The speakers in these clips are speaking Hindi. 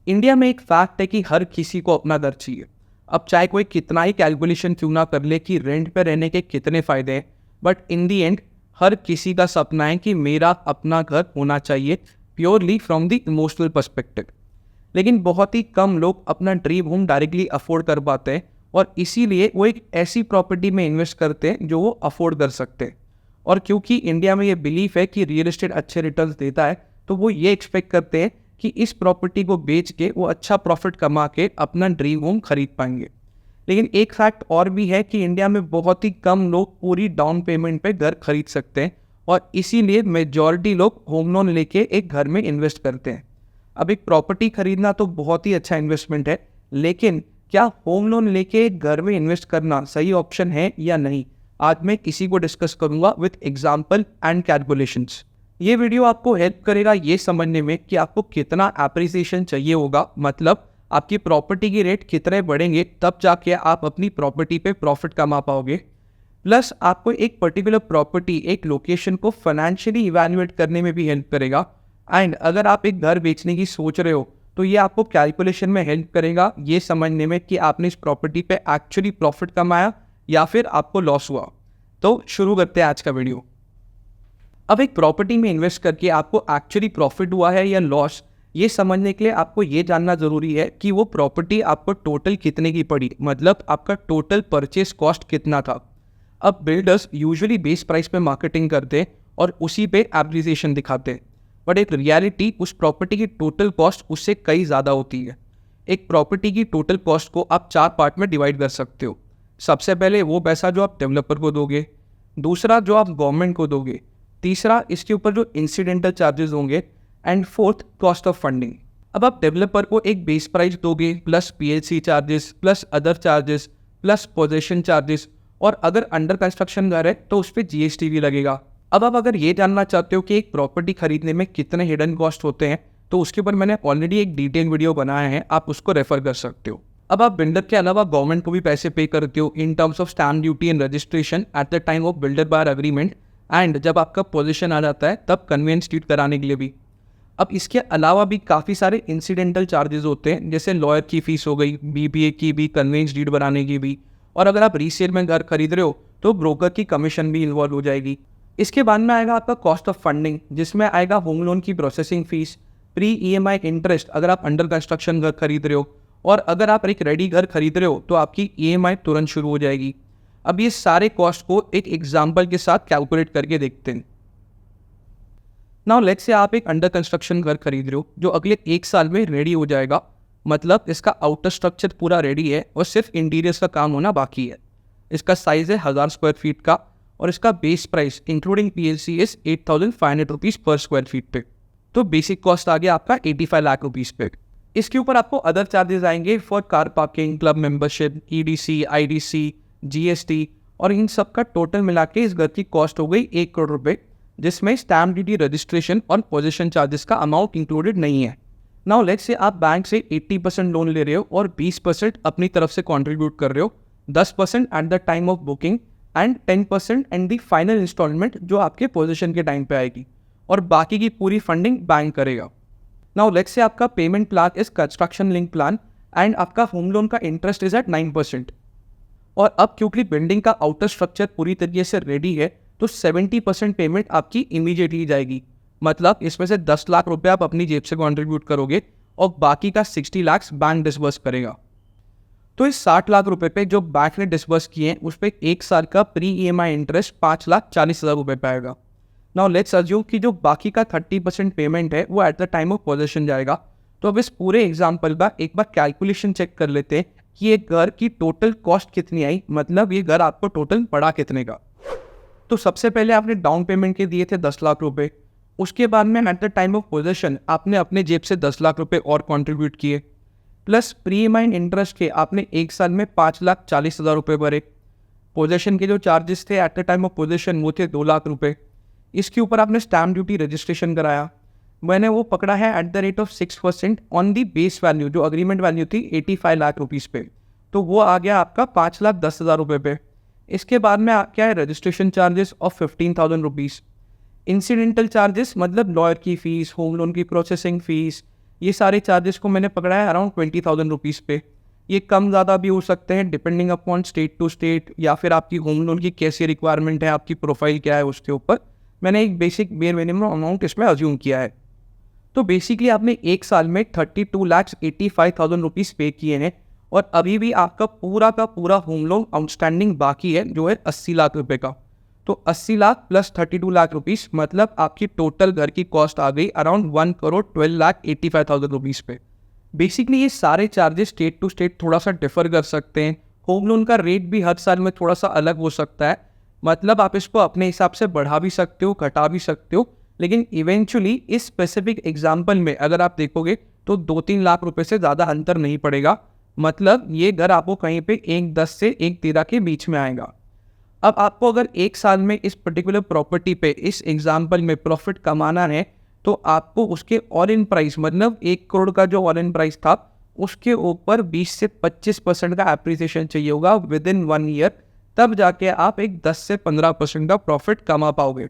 इंडिया में एक फैक्ट है कि हर किसी को अपना घर चाहिए। अब चाहे कोई कितना ही कैलकुलेशन क्यों ना कर ले कि रेंट पे रहने के कितने फ़ायदे हैं, बट इन दी एंड हर किसी का सपना है कि मेरा अपना घर होना चाहिए, purely from the emotional perspective. लेकिन बहुत ही कम लोग अपना ड्रीम होम डायरेक्टली अफोर्ड कर पाते हैं और इसीलिए वो एक ऐसी प्रॉपर्टी में इन्वेस्ट करते हैं जो वो अफोर्ड कर सकते हैं। और क्योंकि इंडिया में ये बिलीफ है कि रियल एस्टेट अच्छे रिटर्न्स देता है, तो वो ये एक्सपेक्ट करते हैं कि इस प्रॉपर्टी को बेच के वो अच्छा प्रॉफिट कमा के अपना ड्रीम होम खरीद पाएंगे। लेकिन एक फैक्ट और भी है कि इंडिया में बहुत ही कम लोग पूरी डाउन पेमेंट पे घर खरीद सकते हैं और इसीलिए मेजॉरिटी लोग होम लोन लेके एक घर में इन्वेस्ट करते हैं। अब एक प्रॉपर्टी खरीदना तो बहुत ही अच्छा इन्वेस्टमेंट है, लेकिन क्या होम लोन लेके एक घर में इन्वेस्ट करना सही ऑप्शन है या नहीं, आज मैं किसी को डिस्कस करूंगा विद एग्जाम्पल एंड कैलकुलेशंस। ये वीडियो आपको हेल्प करेगा ये समझने में कि आपको कितना एप्रिसिएशन चाहिए होगा, मतलब आपकी प्रॉपर्टी की रेट कितने बढ़ेंगे तब जाके आप अपनी प्रॉपर्टी पे प्रॉफिट कमा पाओगे। प्लस आपको एक पर्टिकुलर प्रॉपर्टी, एक लोकेशन को फाइनेंशियली इवैल्यूएट करने में भी हेल्प करेगा। एंड अगर आप एक घर बेचने की सोच रहे हो तो ये आपको कैलकुलेशन में हेल्प करेगा ये समझने में कि आपने इस प्रॉपर्टी पे एक्चुअली प्रॉफिट कमाया या फिर आपको लॉस हुआ। तो शुरू करते हैं आज का वीडियो। अब एक प्रॉपर्टी में इन्वेस्ट करके आपको एक्चुअली प्रॉफिट हुआ है या लॉस, ये समझने के लिए आपको ये जानना ज़रूरी है कि वो प्रॉपर्टी आपको टोटल कितने की पड़ी, मतलब आपका टोटल परचेस कॉस्ट कितना था। अब बिल्डर्स यूजुअली बेस प्राइस पे मार्केटिंग करते हैं और उसी पे एप्रिसिएशन दिखाते हैं, बट एक रियलिटी उस प्रॉपर्टी की टोटल कॉस्ट उससे कई ज़्यादा होती है। एक प्रॉपर्टी की टोटल कॉस्ट को आप 4 पार्ट में डिवाइड कर सकते हो। सबसे पहले वो पैसा जो आप डेवलपर को दोगे, दूसरा जो आप गवर्नमेंट को दोगे, तीसरा इसके ऊपर जो इंसिडेंटल चार्जेस होंगे, and fourth cost of funding. अब आप डेवलपर को एक बेस प्राइस दोगे plus PLC charges plus other charges plus possession charges, और अगर अंडर कंस्ट्रक्शन घर है तो उस पर जीएसटी भी लगेगा। अब आप अगर ये जानना चाहते हो कि एक प्रॉपर्टी खरीदने में कितने हिडन कॉस्ट होते हैं, तो उसके ऊपर मैंने ऑलरेडी एक डिटेल वीडियो बनाया है, आप उसको रेफर कर सकते हो। अब आप बिल्डर के अलावा गवर्नमेंट को भी पैसे पे करते हो in terms of stamp duty and registration at the time of builder buyer agreement, and जब आपका पोजीशन आ जाता है तब कन्वेंस डीड कराने के लिए भी। अब इसके अलावा भी काफ़ी सारे इंसिडेंटल चार्जेस होते हैं, जैसे लॉयर की फीस हो गई, बीबीए की भी, कन्वेंस डीड बनाने की भी, और अगर आप रीसेल में घर खरीद रहे हो तो ब्रोकर की कमीशन भी इन्वॉल्व हो जाएगी। इसके बाद में आएगा आपका कॉस्ट ऑफ फंडिंग, जिसमें आएगा होम लोन की processing fees, pre EMI interest अगर आप अंडर कंस्ट्रक्शन घर खरीद रहे हो, और अगर आप एक रेडी घर खरीद रहे हो तो आपकी ईएमआई तुरंत शुरू हो जाएगी। अब ये सारे कॉस्ट को एक एग्जाम्पल के साथ कैलकुलेट करके देखते हैं। नाउ लेट्स से आप एक अंडर कंस्ट्रक्शन घर खरीद रहे हो जो अगले 1 साल में रेडी हो जाएगा, मतलब इसका आउटर स्ट्रक्चर पूरा रेडी है और सिर्फ इंटीरियर्स का काम होना बाकी है। इसका साइज है 1000 स्क्वायर फीट का और इसका base price including PLC is 8500 rupees पर स्क्वायर फीट पे। तो बेसिक कॉस्ट आ गया आपका 85 लाख रुपीज़ पे। इसके ऊपर आपको अदर चार्जेस आएंगे for car parking, club membership, EDC, IDC, GST, और इन सब का टोटल मिला के इस घर की कॉस्ट हो गई 1 करोड़ रुपए, जिसमें स्टैम्प ड्यूटी, रजिस्ट्रेशन और पोजीशन चार्जेस का अमाउंट इंक्लूडेड नहीं है। नाउ लेट्स से आप बैंक से 80% लोन ले रहे हो और 20% अपनी तरफ से कंट्रीब्यूट कर रहे हो, 10% at the time of booking and 10% and the final instalment जो आपके पोजीशन के टाइम पे आएगी, और बाकी की पूरी फंडिंग बैंक करेगा। नाउ लेट्स से आपका payment plan is construction link plan and आपका होम लोन का इंटरेस्ट इज एट 9%। और अब क्योंकि बिल्डिंग का आउटर स्ट्रक्चर पूरी तरीके से रेडी है तो 70% पेमेंट आपकी इमीडिएटली जाएगी, मतलब इसमें से 10 लाख रुपए आप अपनी जेब से कंट्रीब्यूट करोगे और बाकी का 60 लाख बैंक डिसबर्स करेगा। तो इस 60 लाख रुपए पे जो बैंक ने डिसबर्स किए हैं उस पर 1 साल का प्री ईएमआई इंटरेस्ट 5,40,000 रुपये पे आएगा। नाउ लेट्स अज्यूम कि जो बाकी का 30% पेमेंट है वो eight the time of possession जाएगा। तो अब इस पूरे एग्जाम्पल का एक बार कैलकुलेशन चेक कर लेते हैं कि ये घर की टोटल कॉस्ट कितनी आई, मतलब ये घर आपको टोटल पड़ा कितने का। तो सबसे पहले आपने डाउन पेमेंट के दिए थे 10 लाख रुपए, उसके बाद में eight the time of possession आपने अपने जेब से 10 लाख रुपए और कंट्रीब्यूट किए, प्लस प्री ईएमआई इंटरेस्ट के आपने 1 साल में 5,40,000 रुपये भरे। पोजेशन के जो चार्जेस थे eight the time of possession वो थे 2 लाख रुपये। इसके ऊपर आपने स्टैम्प ड्यूटी रजिस्ट्रेशन कराया, मैंने वो पकड़ा है at the rate of 6% on the base value जो अग्रीमेंट वैल्यू थी 85 लाख रुपीज़ पे, तो वो आ गया आपका 5,10,000 रुपये पे। इसके बाद में क्या है registration charges of 15,000 rupees, incidental charges मतलब लॉयर की फ़ीस, होम लोन की प्रोसेसिंग फ़ीस, ये सारे चार्जेस को मैंने पकड़ा है अराउंड 20,000 रुपीज़ पे। ये कम ज़्यादा भी हो सकते हैं depending upon state to state, या फिर आपकी होम लोन की कैसी रिक्वायरमेंट है, आपकी प्रोफाइल क्या है, उसके ऊपर मैंने एक बेसिक बेयर मिनिमम अमाउंट इसमें अज्यूम किया है। तो बेसिकली आपने एक साल में 32,85,000 रुपीज़ पे किए हैं और अभी भी आपका पूरा का पूरा होम लोन आउटस्टैंडिंग बाकी है, जो है 80 लाख रुपए का। तो 80 लाख प्लस 32 लाख रुपीज़, मतलब आपकी टोटल घर की कॉस्ट आ गई अराउंड 1,12,85,000 रुपीज़ पे। बेसिकली ये सारे चार्जेस स्टेट टू स्टेट थोड़ा सा डिफर कर सकते हैं। होम लोन का रेट भी हर साल में थोड़ा सा अलग हो सकता है, मतलब आप इसको अपने हिसाब से बढ़ा भी सकते हो, घटा भी सकते हो, लेकिन इवेंचुअली इस स्पेसिफिक एग्जाम्पल में अगर आप देखोगे तो 2-3 लाख रुपए से ज़्यादा अंतर नहीं पड़ेगा। मतलब ये घर आपको कहीं पे 1,10 से 1,13 के बीच में आएगा। अब आपको अगर एक साल में इस पर्टिकुलर प्रॉपर्टी पे इस एग्जाम्पल में प्रॉफिट कमाना है, तो आपको उसके ऑल इन प्राइस, मतलब 1 करोड़ का जो ऑल इन प्राइस था उसके ऊपर 20 से 25% का एप्रिसिएशन चाहिए होगा विद इन 1 ईयर, तब जाके आप एक 10 से 15% का प्रॉफिट कमा पाओगे।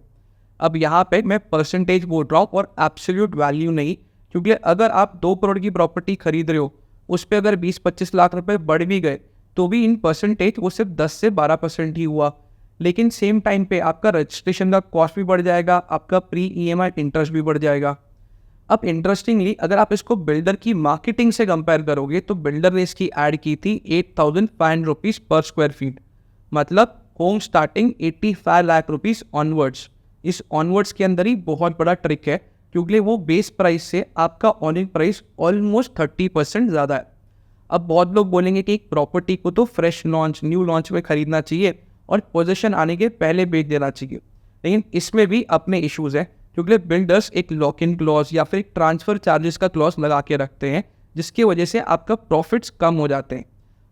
अब यहाँ पे मैं परसेंटेज बोल रहा हूँ और एब्सोल्यूट वैल्यू नहीं, क्योंकि अगर आप 2 करोड़ की प्रॉपर्टी खरीद रहे हो, उस पर अगर 20-25 लाख रुपए बढ़ भी गए तो भी इन परसेंटेज वो सिर्फ 10 से 12% ही हुआ। लेकिन सेम टाइम पे आपका रजिस्ट्रेशन का कॉस्ट भी बढ़ जाएगा, आपका प्री EMI इंटरेस्ट भी बढ़ जाएगा। अब इंटरेस्टिंगली अगर आप इसको बिल्डर की मार्केटिंग से कंपेयर करोगे तो बिल्डर ने इसकी ऐड की थी 8,500 रुपीज़ पर स्क्वायर फीट, मतलब home starting 85 lakh rupees onwards. इस ऑनवर्ड्स के अंदर ही बहुत बड़ा ट्रिक है, क्योंकि वो बेस प्राइस से आपका ऑन प्राइस ऑलमोस्ट 30% ज़्यादा है। अब बहुत लोग बोलेंगे कि एक प्रॉपर्टी को तो फ्रेश लॉन्च, न्यू लॉन्च में खरीदना चाहिए और पोजीशन आने के पहले बेच देना चाहिए, लेकिन इसमें भी अपने इश्यूज़ हैं, क्योंकि बिल्डर्स एक लॉक इन क्लॉज या फिर एक ट्रांसफ़र चार्जेस का क्लॉज लगा के रखते हैं, जिसकी वजह से आपका प्रॉफिट्स कम हो जाते हैं।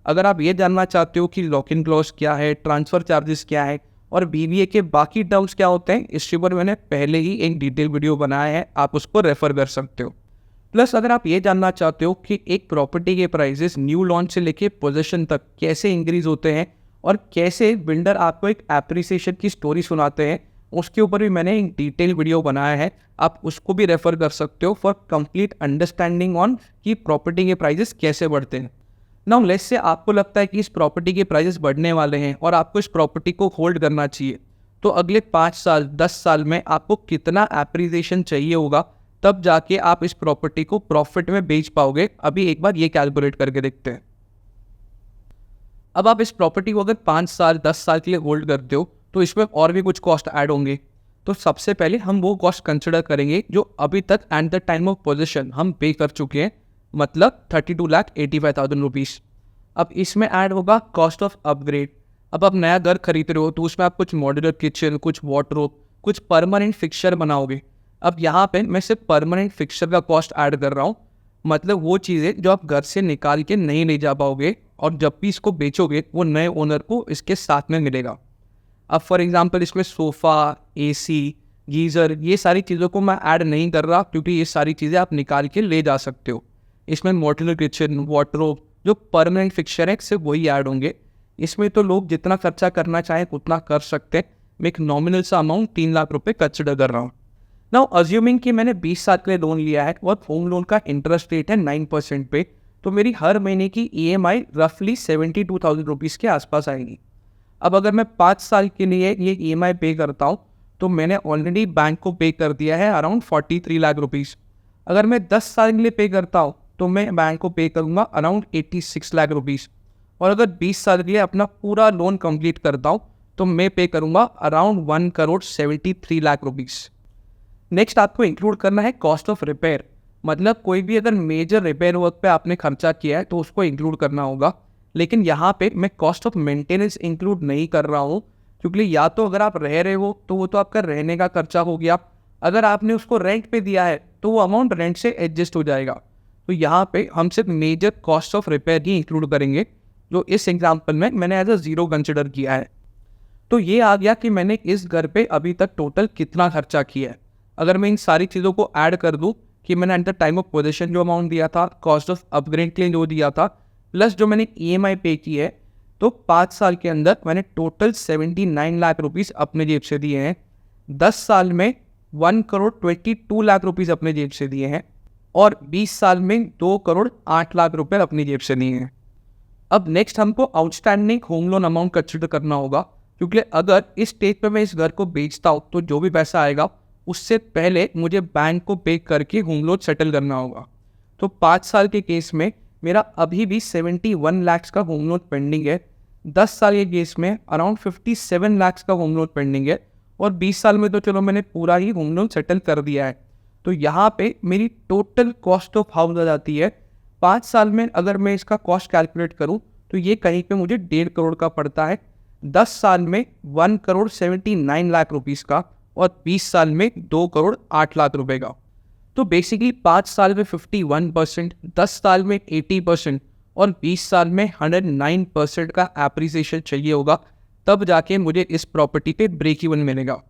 अगर आप ये जानना चाहते हो कि लॉक इन क्लॉज क्या है, ट्रांसफ़र चार्जेस क्या है और BBA के बाकी टर्म्स क्या होते हैं, इसके ऊपर मैंने पहले ही एक डिटेल वीडियो बनाया है, आप उसको रेफ़र कर सकते हो। प्लस अगर आप ये जानना चाहते हो कि एक प्रॉपर्टी के प्राइजेस न्यू लॉन्च से लेके पोजीशन तक कैसे इंक्रीज होते हैं और कैसे बिल्डर आपको एक एप्रिसिएशन की स्टोरी सुनाते हैं, उसके ऊपर भी मैंने एक डिटेल वीडियो बनाया है, आप उसको भी रेफ़र कर सकते हो फॉर कंप्लीट अंडरस्टैंडिंग ऑन कि प्रॉपर्टी के प्राइजेस कैसे बढ़ते हैं। नाउ लेट्स से आपको लगता है कि इस प्रॉपर्टी के प्राइजेस बढ़ने वाले हैं और आपको इस प्रॉपर्टी को होल्ड करना चाहिए, तो अगले 5 साल 10 साल में आपको कितना एप्रिसिएशन चाहिए होगा, तब जाके आप इस प्रॉपर्टी को प्रॉफिट में बेच पाओगे। अभी एक बार ये कैलकुलेट करके देखते हैं। अब आप इस प्रॉपर्टी को अगर 5 साल 10 साल के लिए होल्ड करते हो तो इसमें और भी कुछ कॉस्ट ऐड होंगे। तो सबसे पहले हम वो कॉस्ट कंसिडर करेंगे जो अभी तक eight the time of position हम पे कर चुके हैं, मतलब 32,85,000 रुपीज़। अब इसमें ऐड होगा कॉस्ट ऑफ अपग्रेड। अब आप नया घर खरीद रहे हो तो उसमें आप कुछ मॉड्यूलर किचन, कुछ वार्डरोब, कुछ परमानेंट फिक्सचर बनाओगे। अब यहाँ पे मैं सिर्फ परमानेंट फिक्सचर का कॉस्ट ऐड कर रहा हूँ, मतलब वो चीज़ें जो आप घर से निकाल के नहीं ले जा पाओगे और जब भी इसको बेचोगे वो नए ओनर को इसके साथ में मिलेगा। अब फॉर एग्जांपल इसमें सोफ़ा, AC, गीज़र, ये सारी चीज़ों को मैं ऐड नहीं कर रहा, क्योंकि ये सारी चीज़ें आप निकाल के ले जा सकते हो। इसमें मॉड्यूलर किचन, वार्डरोब, जो परमानेंट फिक्सचर है सिर्फ वही ऐड होंगे। इसमें तो लोग जितना खर्चा करना चाहें उतना कर सकते हैं। मैं एक नॉमिनल सा अमाउंट 3 लाख रुपये कंसिडर कर रहा हूँ। नाउ अज्यूमिंग कि मैंने 20 साल के लिए लोन लिया है और होम लोन का इंटरेस्ट रेट है 9% पे, तो मेरी हर महीने की EMI रफली 72,000 रुपीज़ के आसपास आएगी। अब अगर मैं 5 साल के लिए ये EMI पे करता हूँ तो मैंने ऑलरेडी बैंक को पे कर दिया है अराउंड 43 लाख रुपीज़। अगर मैं 10 साल के लिए पे करता हूँ तो मैं बैंक को पे करूँगा अराउंड 86 लाख रुपीज़, और अगर 20 साल के लिए अपना पूरा लोन कंप्लीट करता हूँ तो मैं पे करूँगा अराउंड 1,73 लाख रुपीज़। नेक्स्ट आपको इंक्लूड करना है कॉस्ट ऑफ रिपेयर, मतलब कोई भी अगर मेजर रिपेयर वर्क पे आपने खर्चा किया है तो उसको इंक्लूड करना होगा। लेकिन यहाँ पे मैं कॉस्ट ऑफ मेंटेनेंस इंक्लूड नहीं कर रहा हूँ, क्योंकि या तो अगर आप रह रहे हो तो वो तो आपका रहने का खर्चा हो गया, अगर आपने उसको रेंट पे दिया है तो वो अमाउंट रेंट से एडजस्ट हो जाएगा। तो यहाँ पे हम सिर्फ मेजर कॉस्ट ऑफ रिपेयर ही इंक्लूड करेंगे, जो इस एग्जाम्पल में मैंने एज अ ज़ीरो कंसिडर किया है। तो ये आ गया कि मैंने इस घर पे अभी तक टोटल कितना खर्चा किया है। अगर मैं इन सारी चीज़ों को ऐड कर दूँ कि मैंने eight the time of position जो अमाउंट दिया था, कॉस्ट ऑफ अपग्रेड के लिए जो दिया था, प्लस जो मैंने EMI पे की है, तो 5 साल के अंदर मैंने टोटल 79 लाख रुपीज़ अपने जेब से दिए हैं। 10 साल में 1,22 लाख रुपीज़ अपने जेब से दिए हैं। और 20 साल में 2,08,00,000 रुपए अपनी जेब से दिए हैं। अब नेक्स्ट हमको outstanding home loan amount consider करना होगा, क्योंकि अगर इस स्टेज पे मैं इस घर को बेचता हूँ तो जो भी पैसा आएगा उससे पहले मुझे बैंक को पे करके होम लोन सेटल करना होगा। तो 5 साल के केस में मेरा अभी भी 71 लाख का होम लोन पेंडिंग है, 10 साल के केस में अराउंड 57 लाख का होम लोन पेंडिंग है, और 20 साल में तो चलो मैंने पूरा ही होम लोन सेटल कर दिया है। तो यहाँ पे मेरी टोटल कॉस्ट ऑफ हाउस आ जाती है 5 साल में। अगर मैं इसका कॉस्ट कैलकुलेट करूँ तो ये कहीं पे मुझे 1.5 करोड़ का पड़ता है, 10 साल में 1,79,00,000 रुपीज़ का, और 20 साल में 2,08,00,000 रुपए का। तो बेसिकली 5 साल में 51%, 10 साल में 80% और 20 साल में 109% का एप्रिसिएशन चाहिए होगा, तब जाके मुझे इस प्रॉपर्टी पे ब्रेक इवन मिलेगा।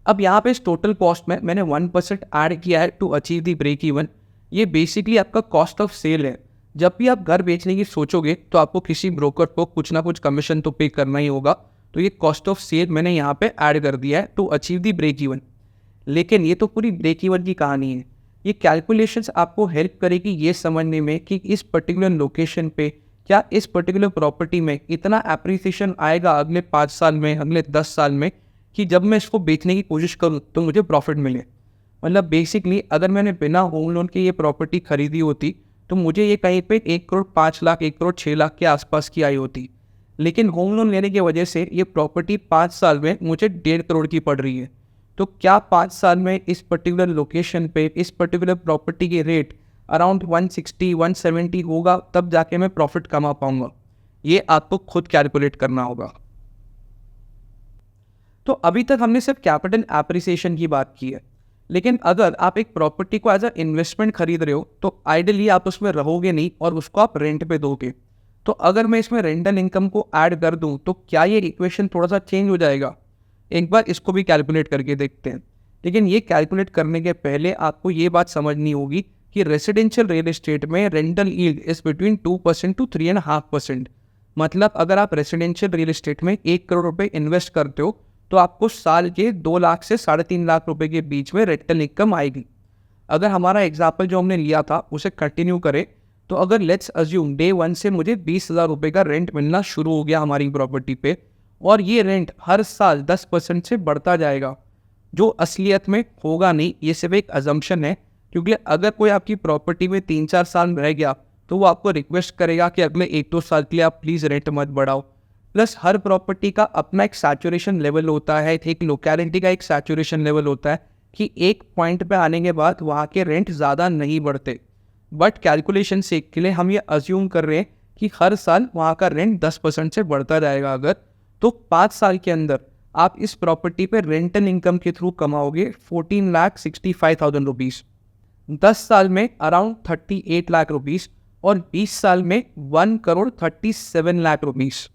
अब यहाँ पे इस टोटल कॉस्ट में मैंने 1% ऐड किया है to achieve the break even. ये बेसिकली आपका कॉस्ट ऑफ सेल है। जब भी आप घर बेचने की सोचोगे तो आपको किसी ब्रोकर को कुछ ना कुछ कमीशन तो पे करना ही होगा, तो ये कॉस्ट ऑफ सेल मैंने यहाँ पे ऐड कर दिया है to achieve the break even. लेकिन ये तो पूरी ब्रेक इवन की कहानी है। ये कैलकुलेशंस आपको हेल्प करेगी ये समझने में कि इस पर्टिकुलर लोकेशन पे क्या इस पर्टिकुलर प्रॉपर्टी में इतना एप्रिसिएशन आएगा अगले 5 साल में, अगले 10 साल में, कि जब मैं इसको बेचने की कोशिश करूँ तो मुझे प्रॉफिट मिले। मतलब बेसिकली अगर मैंने बिना होम लोन के ये प्रॉपर्टी खरीदी होती तो मुझे ये कहीं पे 1,05,00,000, 1,06,00,000 के आसपास की आई होती। लेकिन होम लोन लेने की वजह से ये प्रॉपर्टी 5 साल में मुझे 1.5 करोड़ की पड़ रही है। तो क्या 5 साल में इस पर्टिकुलर लोकेशन पे इस पर्टिकुलर प्रॉपर्टी के रेट अराउंड 160, 170 होगा, तब जाके मैं प्रॉफिट कमा पाऊंगा? ये आपको खुद कैलकुलेट करना होगा। तो अभी तक हमने सिर्फ कैपिटल एप्रिसिएशन की बात की है, लेकिन अगर आप एक प्रॉपर्टी को एज अ इन्वेस्टमेंट खरीद रहे हो तो आइडियली आप उसमें रहोगे नहीं और उसको आप रेंट पे दोगे। तो अगर मैं इसमें रेंटल इनकम को ऐड कर दूं तो क्या ये इक्वेशन थोड़ा सा चेंज हो जाएगा? एक बार इसको भी कैलकुलेट करके देखते हैं। लेकिन ये कैलकुलेट करने के पहले आपको ये बात समझनी होगी कि रेसिडेंशियल रियल एस्टेट में rental yield is between 2% to 3.5%। मतलब अगर आप रेसिडेंशियल रियल एस्टेट में 1 करोड़ रुपए इन्वेस्ट करते हो तो आपको साल के 2 लाख से 3.5 लाख रुपए के बीच में रेंटल इनकम आएगी। अगर हमारा एग्जाम्पल जो हमने लिया था उसे कंटिन्यू करें तो अगर लेट्स अज्यूम डे 1 से मुझे 20,000 रुपये का रेंट मिलना शुरू हो गया हमारी प्रॉपर्टी पे, और ये रेंट हर साल 10% से बढ़ता जाएगा, जो असलियत में होगा नहीं, ये सिर्फ एक अजम्पशन है। क्योंकि अगर कोई आपकी प्रॉपर्टी में 3-4 साल रह गया तो वो आपको रिक्वेस्ट करेगा कि अगले 1-2 साल के लिए आप प्लीज़ रेंट मत बढ़ाओ। प्लस हर प्रॉपर्टी का अपना एक सैचुरेशन लेवल होता है, एक लोकेलिटी का एक सैचुरेशन लेवल होता है कि एक पॉइंट पे आने के बाद वहाँ के रेंट ज़्यादा नहीं बढ़ते। बट कैलकुलेशन सेक के लिए हम ये अज्यूम कर रहे हैं कि हर साल वहाँ का रेंट 10% से बढ़ता जाएगा। अगर तो 5 साल के अंदर आप इस प्रॉपर्टी पे रेंटल इनकम के थ्रू कमाओगे 14,65,000 रुपीज़, 10 साल में अराउंड 38 लाख रुपीज़, और 20 साल में 1,37,00,000 रुपीज़।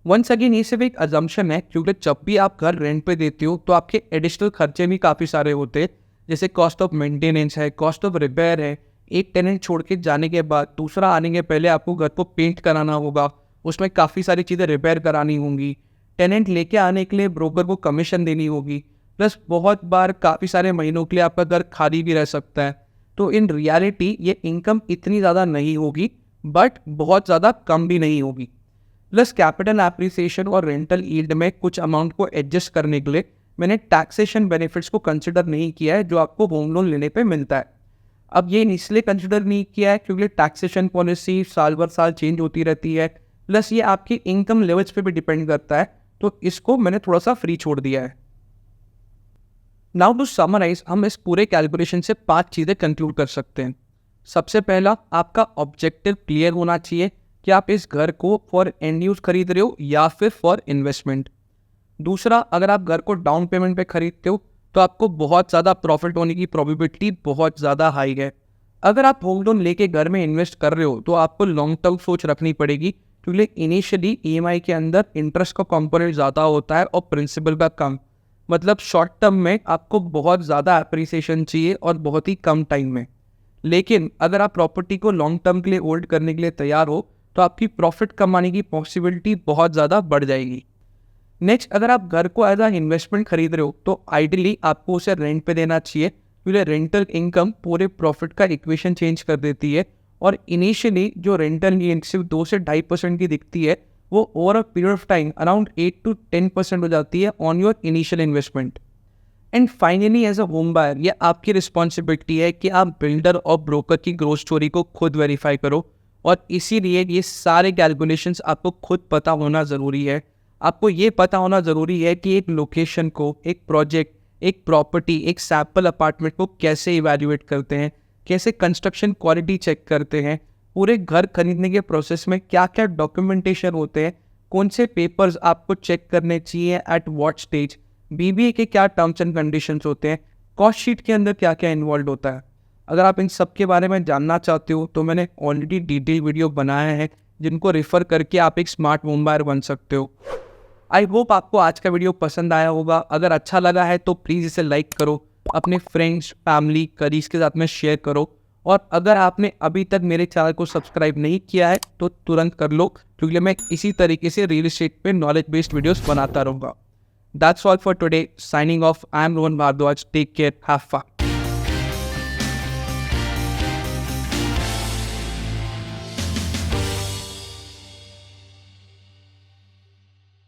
वंस अगेन ये सिर्फ एक अजम्पशन है, क्योंकि जब भी आप घर रेंट पे देते हो तो आपके एडिशनल खर्चे भी काफ़ी सारे होते हैं, जैसे कॉस्ट ऑफ मेंटेनेंस है, कॉस्ट ऑफ रिपेयर है। एक टेनेंट छोड़ के जाने के बाद दूसरा आने के पहले आपको घर को पेंट कराना होगा, उसमें काफ़ी सारी चीज़ें रिपेयर करानी होंगी। टेनेंट लेके आने के लिए ब्रोकर को कमीशन देनी होगी, प्लस बहुत बार काफ़ी सारे महीनों के लिए आपका घर खाली भी रह सकता है। तो इन रियलिटी ये इनकम इतनी ज़्यादा नहीं होगी, बट बहुत ज़्यादा कम भी नहीं होगी। प्लस कैपिटल एप्रिसिएशन और रेंटल यील्ड में कुछ अमाउंट को एडजस्ट करने के लिए मैंने टैक्सेशन बेनिफिट्स को कंसिडर नहीं किया है जो आपको होम लोन लेने पे मिलता है। अब ये इसलिए कंसिडर नहीं किया है क्योंकि टैक्सेशन पॉलिसी साल भर साल चेंज होती रहती है, प्लस ये आपकी इनकम लेवल्स पे भी डिपेंड करता है, तो इसको मैंने थोड़ा सा फ्री छोड़ दिया है। नाउ टू समराइज, हम इस पूरे कैलकुलेशन से 5 चीज़ें कंक्लूड कर सकते हैं। सबसे पहला, आपका ऑब्जेक्टिव क्लियर होना चाहिए कि आप इस घर को फॉर एंड यूज खरीद रहे हो या फिर फॉर इन्वेस्टमेंट। दूसरा, अगर आप घर को डाउन पेमेंट पे खरीदते हो तो आपको बहुत ज़्यादा प्रॉफिट होने की प्रोबेबिलिटी बहुत ज़्यादा हाई है। अगर आप होम लोन लेके घर में इन्वेस्ट कर रहे हो तो आपको लॉन्ग टर्म सोच रखनी पड़ेगी, क्योंकि इनिशियली ईएमआई के अंदर इंटरेस्ट का कंपोनेंट ज़्यादा होता है और प्रिंसिपल का कम। मतलब शॉर्ट टर्म में आपको बहुत ज़्यादा एप्रिसिएशन चाहिए और बहुत ही कम टाइम में। लेकिन अगर आप प्रॉपर्टी को लॉन्ग टर्म के लिए होल्ड करने के लिए तैयार हो तो आपकी प्रॉफिट कमाने की पॉसिबिलिटी बहुत ज़्यादा बढ़ जाएगी। नेक्स्ट, अगर आप घर को एज अ इन्वेस्टमेंट खरीद रहे हो तो आइडियली आपको उसे रेंट पे देना चाहिए, क्योंकि रेंटल इनकम पूरे प्रॉफिट का इक्वेशन चेंज कर देती है और इनिशियली जो रेंटल गेन सिर्फ 2 से 2.5% की दिखती है वो over a period of time around 8 to 10% हो जाती है on your initial investment. And finally as a home buyer ये आपकी रिस्पॉन्सिबिलिटी है कि आप बिल्डर और ब्रोकर की ग्रोथ स्टोरी को खुद वेरीफाई करो और इसीलिए ये सारे कैलकुलेशंस आपको खुद पता होना ज़रूरी है। आपको ये पता होना ज़रूरी है कि एक लोकेशन को, एक प्रोजेक्ट, एक प्रॉपर्टी, एक सैम्पल अपार्टमेंट को कैसे इवैल्यूएट करते हैं, कैसे कंस्ट्रक्शन क्वालिटी चेक करते हैं, पूरे घर खरीदने के प्रोसेस में क्या क्या डॉक्यूमेंटेशन होते हैं, कौन से पेपर्स आपको चेक करने चाहिए एट व्हाट स्टेज, बीबीए के क्या टर्म्स एंड कंडीशंस होते हैं, कॉस्ट शीट के अंदर क्या क्या इन्वॉल्व होता है। अगर आप इन सब के बारे में जानना चाहते हो तो मैंने ऑलरेडी डिटेल वीडियो बनाया है जिनको रेफर करके आप एक स्मार्ट होम बायर बन सकते हो। आई होप आपको आज का वीडियो पसंद आया होगा। अगर अच्छा लगा है तो प्लीज़ इसे लाइक करो, अपने फ्रेंड्स, फैमिली, कलीग्स के साथ में शेयर करो और अगर आपने अभी तक मेरे चैनल को सब्सक्राइब नहीं किया है तो तुरंत कर लो, क्योंकि मैं इसी तरीके से रियल एस्टेट पे नॉलेज बेस्ड वीडियोस बनाता रहूँगा। That's all for today. Signing off. I am Rohan Bhardwaj. Take care. Have fun.